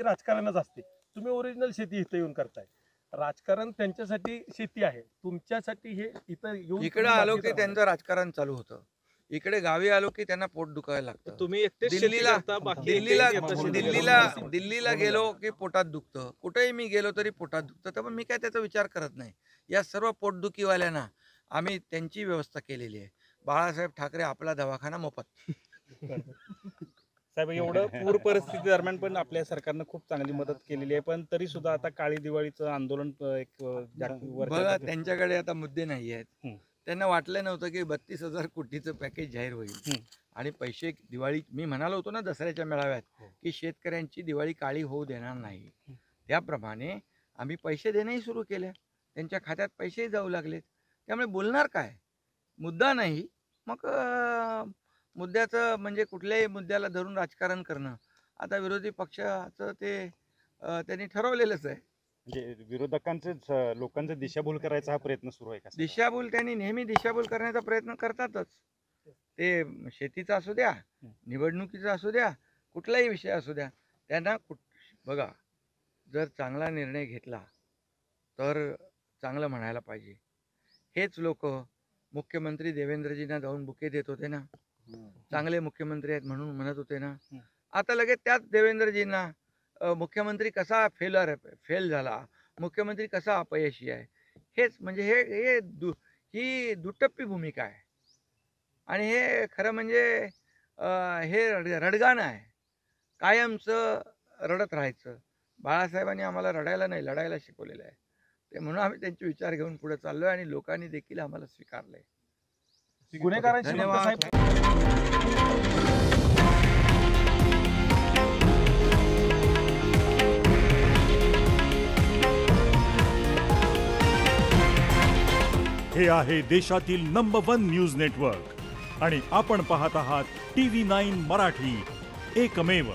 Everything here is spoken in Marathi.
राजकारणच असते. तुम्ही ओरिजिनल शेती इथं येऊन करताय. राजकारण त्यांच्यासाठी शेती आहे, तुमच्यासाठी हे इथं येऊन इकडे आलो की त्यांचं राजकारण चालू होतं. इकडे गावी आलो की त्यांना पोट दुखायला लागतं. तुम्ही एकटेच शेती दिल्लीला करता, बाकी दिल्लीला एकटेच येतात शेती दिल्लीला करायला? दिल्लीला गेलो की पोटात दुखतं. कुठेही मी गेलो तरी पोटात दुखतं. तर मी काय त्याचा विचार करत नाही. या सर्व पोटदुखीवाल्यांना आम्ही त्यांची व्यवस्था केलेली आहे. बाळासाहेब ठाकरे आपला दवाखाना मोफत. साहेब, एवढं पूर परिस्थिती दरम्यान पण आपल्या सरकारनं खूप चांगली मदत केलेली आहे, पण तरी सुद्धा आता काळी दिवाळीचं आंदोलन बघा, त्यांच्याकडे आता मुद्दे नाही आहेत. त्यांना वाटलं नव्हतं की 32,000 कोटीचं पॅकेज जाहीर होईल आणि पैसे दिवाळी, मी म्हणालो होतो ना दसऱ्याच्या मेळाव्यात की शेतकऱ्यांची दिवाळी काळी होऊ देणार नाही. त्याप्रमाणे आम्ही पैसे देणंही सुरू केले. त्यांच्या खात्यात पैसेही जाऊ लागलेत. त्यामुळे बोलणार काय, मुद्दा नाही. मग मुद्द्याचं म्हणजे कुठल्याही मुद्द्याला धरून राजकारण करणं आता विरोधी पक्षाचं ते त्यांनी ठरवलेलंच आहे. म्हणजे विरोधकांचे लोकांचं दिशाभूल करायचा हा प्रयत्न सुरू आहे का? दिशाभूल त्यांनी नेहमी दिशाभूल करण्याचा प्रयत्न करतातच. ते शेतीचा असू द्या, निवडणुकीचा असू द्या, कुठलाही विषय असू द्या, त्यांना बघा, जर चांगला निर्णय घेतला तर चांगलं म्हणायला पाहिजे. हेच लोक मुख्यमंत्री देवेंद्रजींना जाऊन बुके देत होते ना, चांगले मुख्यमंत्री आहेत म्हणून म्हणत होते ना. आता लगेच त्याच देवेंद्रजींना मुख्यमंत्री कसा फेल झाला, मुख्यमंत्री कसा अपयशी आहे, हेच म्हणजे ही दुटप्पी भूमिका आहे. आणि हे खरं म्हणजे हे रडगाणं आहे. कायमचं रडत राहायचं. बाळासाहेबांनी आम्हाला रडायला नाही, लढायला शिकवलेलं आहे. ते म्हणून आम्ही त्यांचे विचार घेऊन पुढे चाललोय आणि लोकांनी देखील आम्हाला स्वीकारलंय. गुन्हेगारांची धन्यवाद. हे आहे देशातील नंबर 1 न्यूज नेटवर्क आणि आपण पाहत आहात TV9 मराठी, एकमेव.